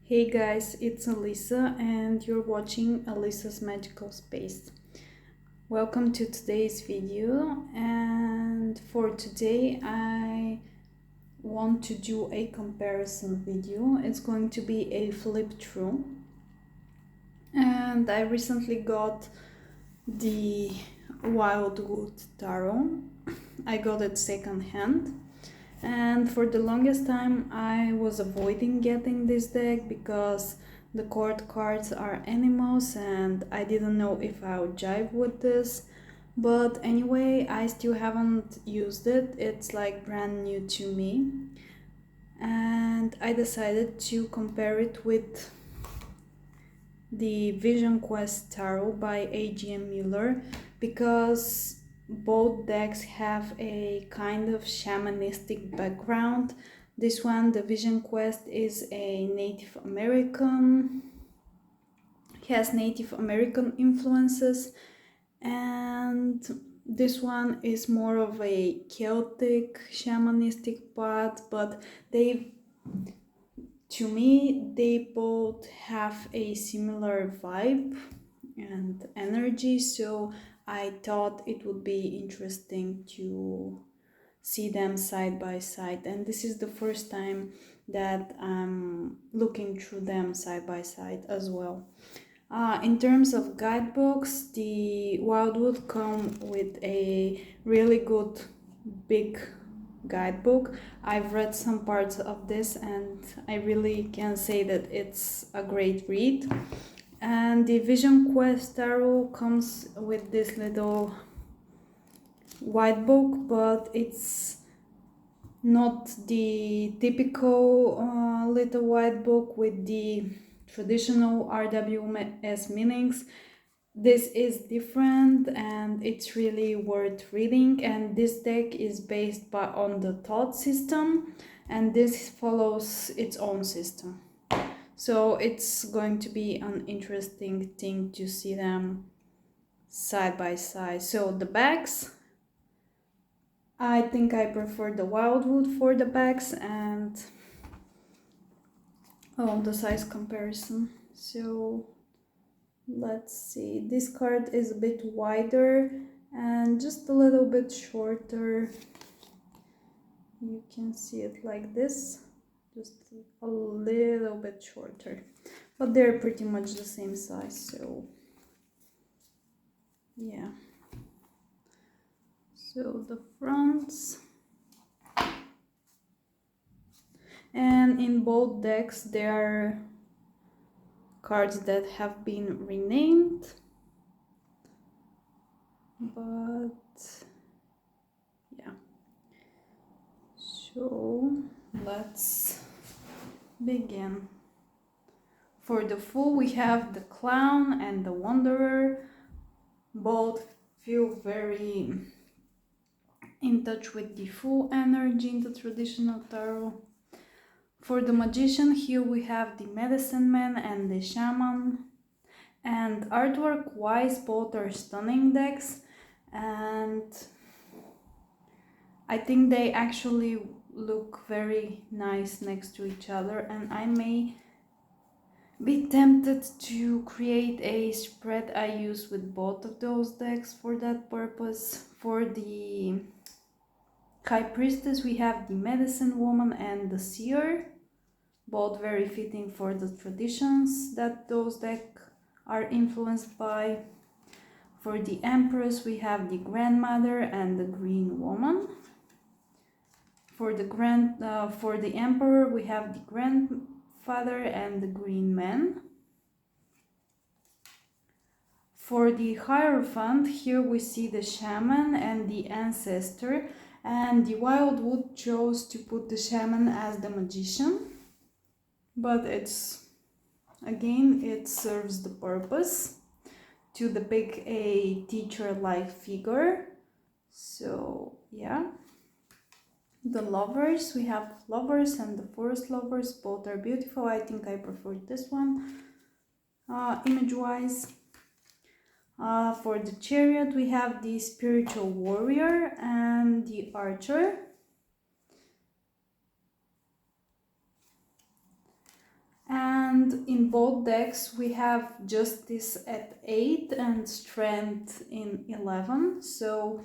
Hey guys, it's Elisa and you're watching Elisa's Magical Space. Welcome to today's video, and for today I want to do a comparison video. It's going to be a flip through, and I recently got the Wildwood Tarot. I got it second hand. And for the longest time I was avoiding getting this deck because the court cards are animals and I didn't know if I would jive with this. But anyway, I still haven't used it. It's like brand new to me. And I decided to compare it with the Vision Quest Tarot by A.G.M. Miller because both decks have a kind of shamanistic background. This one, the Vision Quest, is a Native American, has Native American influences, and this one is more of a Celtic shamanistic path, but to me they both have a similar vibe and energy, so I thought it would be interesting to see them side by side, and this is the first time that I'm looking through them side by side as well. In terms of guidebooks, the Wildwood come with a really good big guidebook. I've read some parts of this and I really can say that it's a great read. And the Vision Quest Tarot comes with this little white book, but it's not the typical little white book with the traditional RWS meanings. This is different and it's really worth reading, and this deck is based on the thought system, and this follows its own system. So it's going to be an interesting thing to see them side by side. So the backs, I think I prefer the Wildwood for the backs, and the size comparison. So let's see, this card is a bit wider and just a little bit shorter. You can see it like this, just a little bit shorter, but they're pretty much the same size, so yeah. So the fronts, and in both decks there are cards that have been renamed, but yeah. So let's begin. For the Fool, we have the Clown and the Wanderer. Both feel very in touch with the Fool energy in the traditional tarot. For the Magician, here we have the Medicine Man and the Shaman. And artwork wise, both are stunning decks, and I think they actually look very nice next to each other, and I may be tempted to create a spread I use with both of those decks for that purpose. For the High Priestess, we have the Medicine Woman and the Seer, both very fitting for the traditions that those decks are influenced by. For the Empress, we have the Grandmother and the Green Woman. For the Emperor, we have the Grandfather and the Green Man. For the Hierophant, here we see the Shaman and the Ancestor, and the Wildwood chose to put the Shaman as the Magician, but it serves the purpose to depict a teacher-like figure. So yeah. The Lovers, we have Lovers and the Forest Lovers, both are beautiful. I think I prefer this one image-wise. For the Chariot, we have the Spiritual Warrior and the Archer. And And in both decks we have Justice at 8 and Strength in 11. So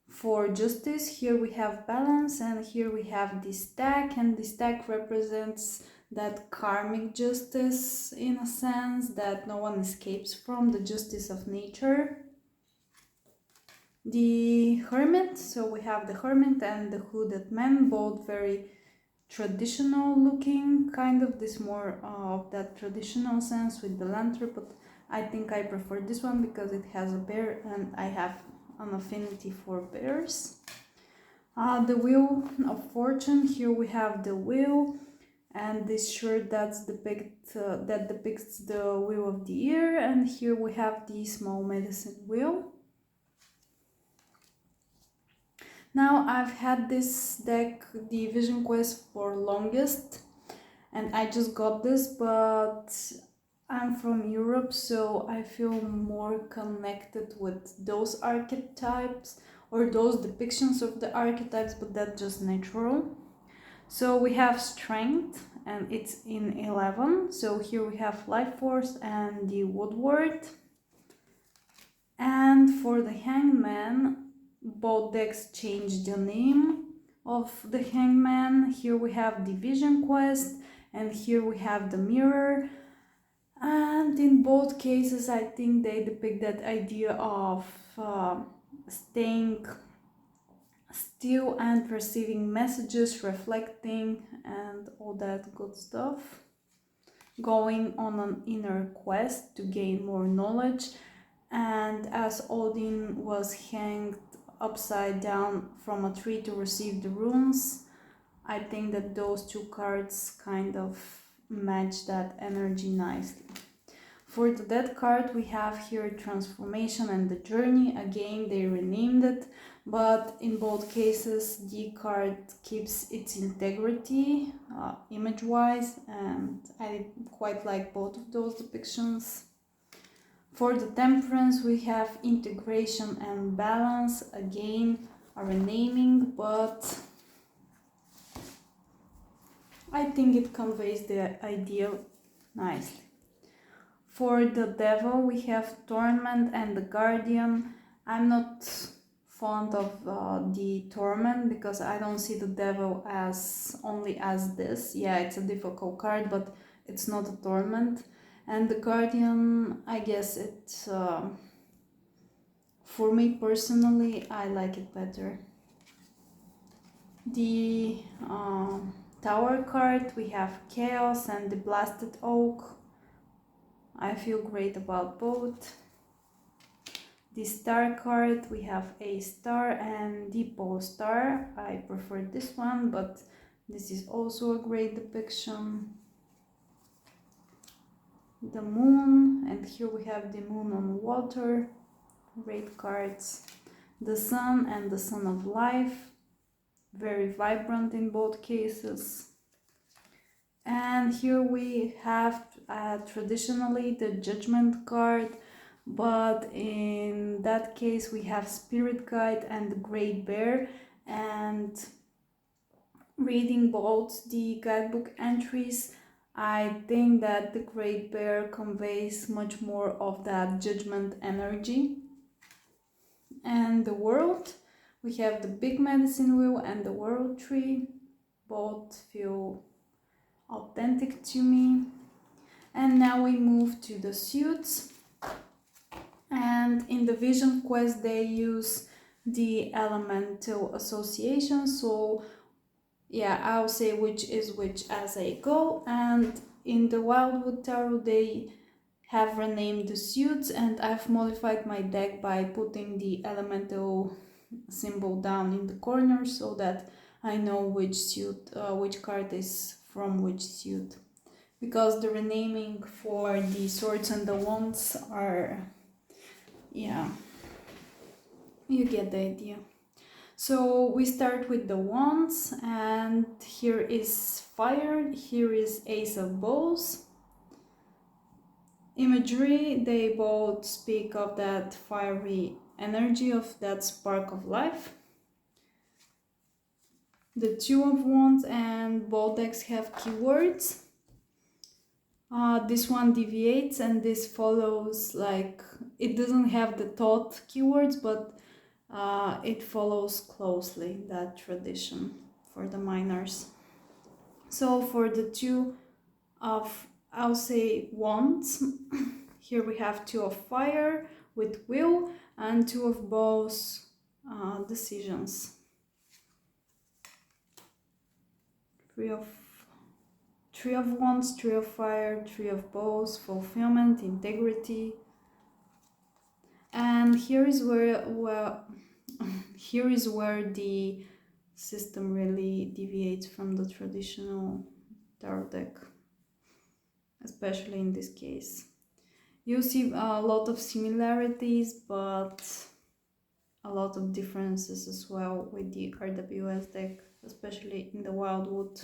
for Justice, here we have Balance, and here we have the stack, and the stack represents that karmic justice, in a sense, that no one escapes from, the justice of nature. The Hermit, so we have the Hermit and the Hooded Man, both very traditional looking, kind of this more of that traditional sense with the lantern, but I think I prefer this one because it has a bear and I have an affinity for bears. The Wheel of Fortune, here we have the wheel and this shirt that depicts the wheel of the year, and here we have the small medicine wheel. Now I've had this deck, the Vision Quest, for longest, and I just got this, but I'm from Europe, so I feel more connected with those archetypes or those depictions of the archetypes, but that's just natural. So we have Strength, and it's in 11. So here we have Life Force and the Woodward. And for the Hangman, both decks changed the name of the Hangman. Here we have the Vision Quest, and here we have the Mirror. And in both cases, I think they depict that idea of staying still and receiving messages, reflecting, and all that good stuff. Going on an inner quest to gain more knowledge. And as Odin was hanged upside down from a tree to receive the runes, I think that those two cards kind of match that energy nicely. For the Death card, we have here Transformation and the Journey. Again, they renamed it, but in both cases the card keeps its integrity image-wise, and I quite like both of those depictions. For the Temperance, we have Integration and Balance. Again, a renaming, but I think it conveys the idea nicely. For the Devil, we have Torment and the Guardian. I'm not fond of the Torment because I don't see the Devil as only as this. Yeah, it's a difficult card, but it's not a Torment. And the Guardian, I guess it's for me personally, I like it better. The Tower card, we have Chaos and the Blasted Oak. I feel great about both. The Star card, we have a Star and the Pole Star. I prefer this one, but this is also a great depiction. The Moon, and here we have the Moon on water. Great cards. The Sun and the Sun of Life. Very vibrant in both cases. And here we have traditionally the Judgment card, but in that case we have Spirit Guide and the Great Bear. And reading both the guidebook entries, I think that the Great Bear conveys much more of that judgment energy. And the World, we have the Big Medicine Wheel and the World Tree. Both feel authentic to me. And now we move to the suits, and in the Vision Quest they use the elemental association, so yeah, I'll say which is which as I go. And in the Wildwood Tarot they have renamed the suits, and I've modified my deck by putting the elemental symbol down in the corner so that I know which suit, which card is from which suit, because the renaming for the Swords and the Wands are, yeah, you get the idea. So we start with the Wands, and here is Fire, here is Ace of Bows. Imagery, they both speak of that fiery energy, of that spark of life. The Two of Wands, and both decks have keywords. This one deviates, and this follows, like, it doesn't have the thought keywords, but it follows closely that tradition for the minors. So for the two of, I'll say, wands, here we have two of fire with will, and two of bows, decisions. Three of wands, three of fire, three of bows, fulfillment, integrity. And here is where, well, here is where the system really deviates from the traditional tarot deck, especially in this case. You see a lot of similarities, but a lot of differences as well with the RWS deck, especially in the Wildwood.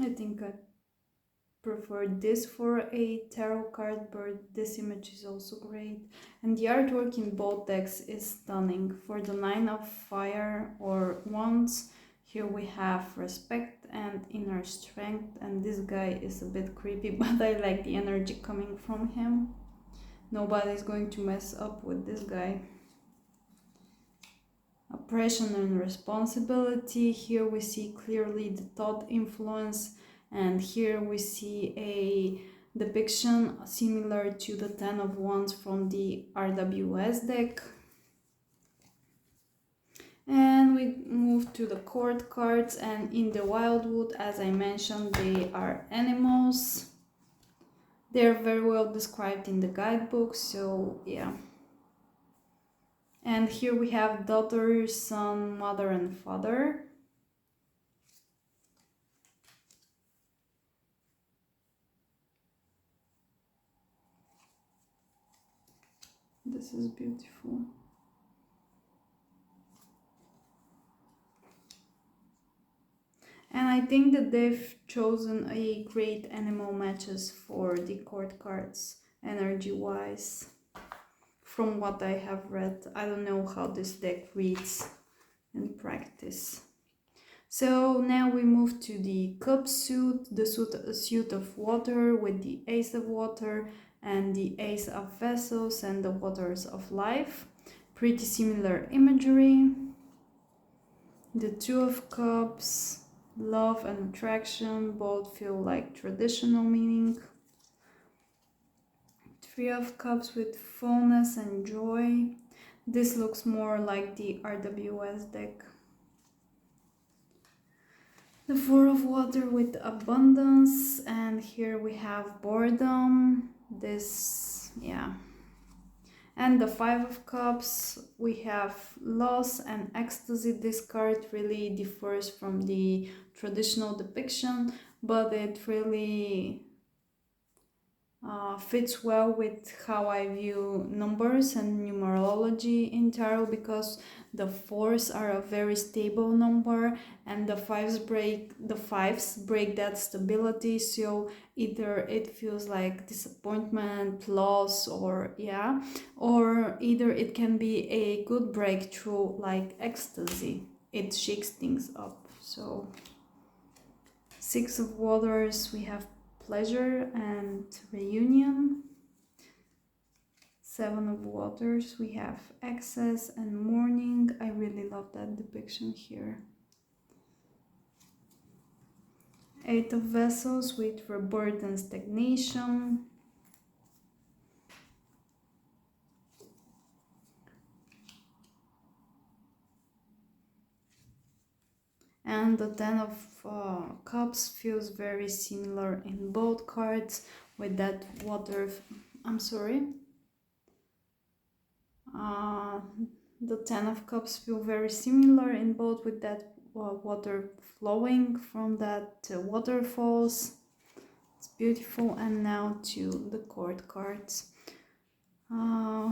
I think I prefer this for a tarot card, but this image is also great. And the artwork in both decks is stunning. For the 9 of fire or wands, here we have respect and inner strength, and this guy is a bit creepy, but I like the energy coming from him. Nobody's going to mess up with this guy. Oppression and responsibility. Here we see clearly the thought influence, and here we see a depiction similar to the 10 of wands from the RWS deck. And we move to the court cards, and in the Wildwood, as I mentioned, they are animals. They're very well described in the guidebook, so yeah. And here we have daughter, son, mother, and father. This is beautiful. And I think that they've chosen a great animal matches for the court cards, energy-wise. From what I have read, I don't know how this deck reads in practice. So now we move to the cup suit, the suit of water with the ace of water and the ace of vessels and the waters of life. Pretty similar imagery. The two of cups, love and attraction, both feel like traditional meaning. Three of cups with fullness and joy. This looks more like the RWS deck. The four of water with abundance, and here we have boredom. This, yeah. And the five of cups, we have loss and ecstasy. This card really differs from the traditional depiction, but it really fits well with how I view numbers and numerology in tarot, because the fours are a very stable number and the fives break that stability. So either it feels like disappointment, loss, or either it can be a good breakthrough like ecstasy. It shakes things up. So six of waters, we have pleasure and reunion. Seven of waters, we have excess and mourning. I really love that depiction here. Eight of vessels with rebirth and stagnation. And the 10 of cups feels very similar in both cards with that water. The 10 of cups feel very similar in both with that water flowing from that waterfalls. It's beautiful. And now to the court cards.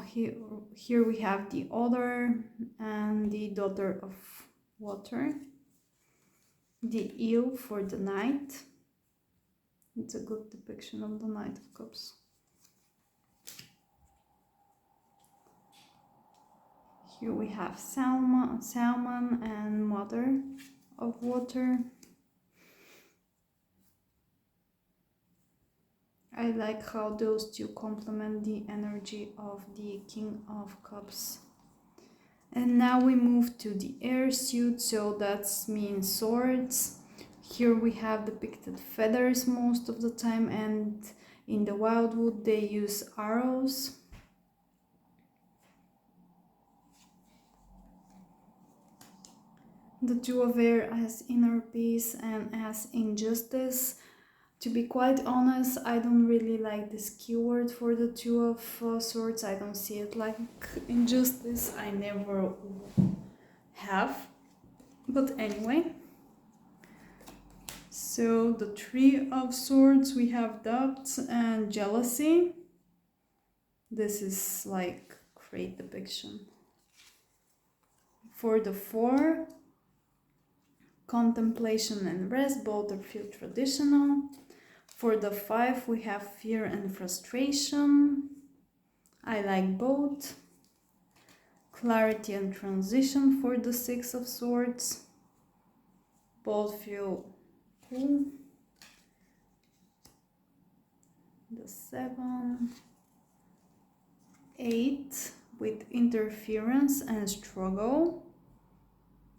Here we have the Other and the Daughter of Water. The Eel for the night, It's a good depiction of the Knight of Cups. Here we have salmon and Mother of Water. I like how those two complement the energy of the King of Cups. And now we move to the air suit, so that means swords. Here we have depicted feathers most of the time, and in the Wildwood they use arrows. The Two of Air as inner peace and as injustice. To be quite honest, I don't really like this keyword for the Two of Swords. I don't see it like injustice. I never have. But anyway. So the Three of Swords, we have doubt and jealousy. This is like great depiction. For the Four, contemplation and rest, both are feel traditional. For the Five, we have fear and frustration. I like both. Clarity and transition for the Six of Swords. Both feel cool. The 7, 8 with interference and struggle.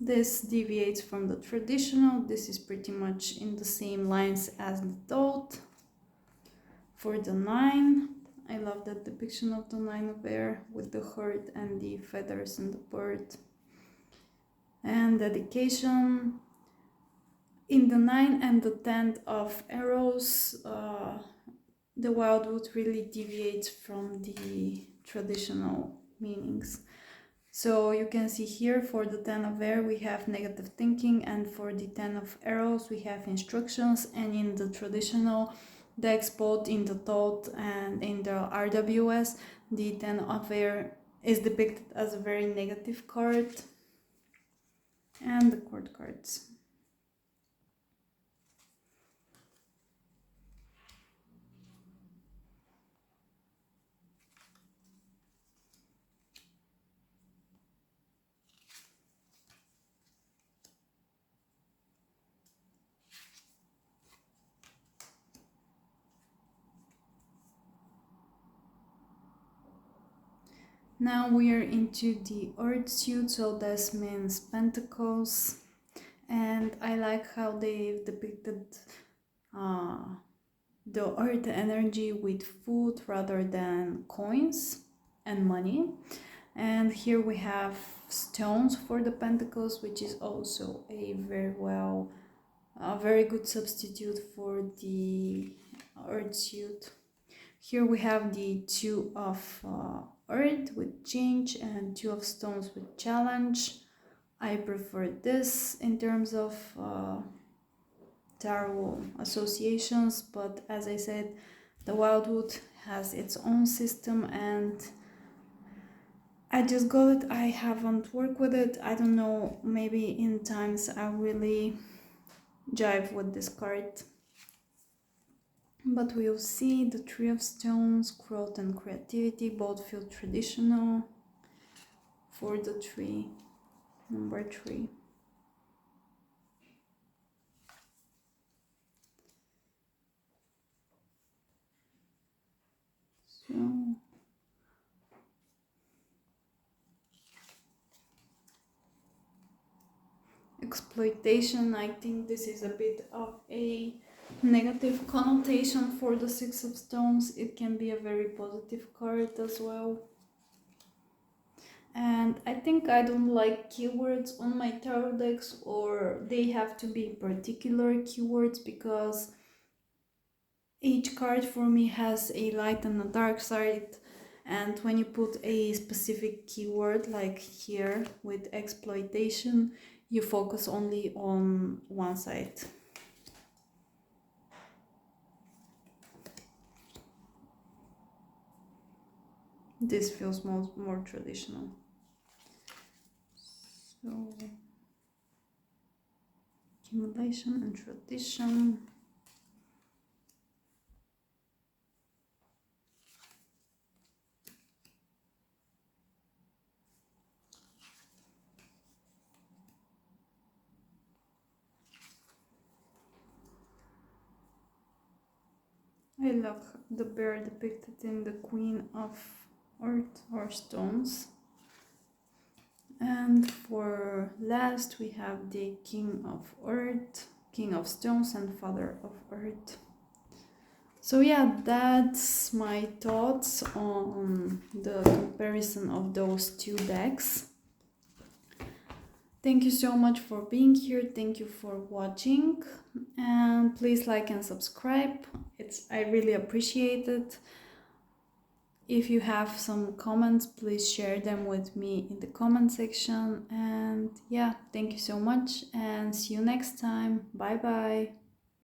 This deviates from the traditional. This is pretty much in the same lines as the thought. For the 9, I love that depiction of the 9 of air with the heart and the feathers and the bird. And dedication. In the 9 and the 10 of arrows, the Wildwood really deviates from the traditional meanings. So you can see here for the 10 of air we have negative thinking, and for the 10 of arrows we have instructions, and in the traditional decks, both in the thought and in the RWS, the 10 of air is depicted as a very negative card. And the court cards. Now we are into the Earth suit, so this means Pentacles, and I like how they've depicted the Earth energy with food rather than coins and money. And here we have stones for the Pentacles, which is also a very good substitute for the Earth suit. Here we have the Two of Earth with change and Two of Stones with challenge. I prefer this in terms of tarot associations, but as I said, the Wildwood has its own system and I just got it. I haven't worked with it. I don't know, maybe in times I really jive with this card. But we'll see. The Three of Stones, growth and creativity, both feel traditional. For the tree, number 3. So exploitation, I think this is a bit of a negative connotation for the Six of Stones. It can be a very positive card as well. And I think I don't like keywords on my tarot decks, or they have to be particular keywords, because each card for me has a light and a dark side, and when you put a specific keyword like here with exploitation, you focus only on one side. This feels more traditional. So, accumulation and tradition. I love the bear depicted in the Queen of Earth or Stones. And for last we have the King of Earth, King of Stones, and Father of Earth. So yeah, that's my thoughts on the comparison of those two decks. Thank you so much for being here. Thank you for watching, and please like and subscribe. I really appreciate it. If you have some comments, please share them with me in the comment section. And yeah, thank you so much and see you next time. Bye bye.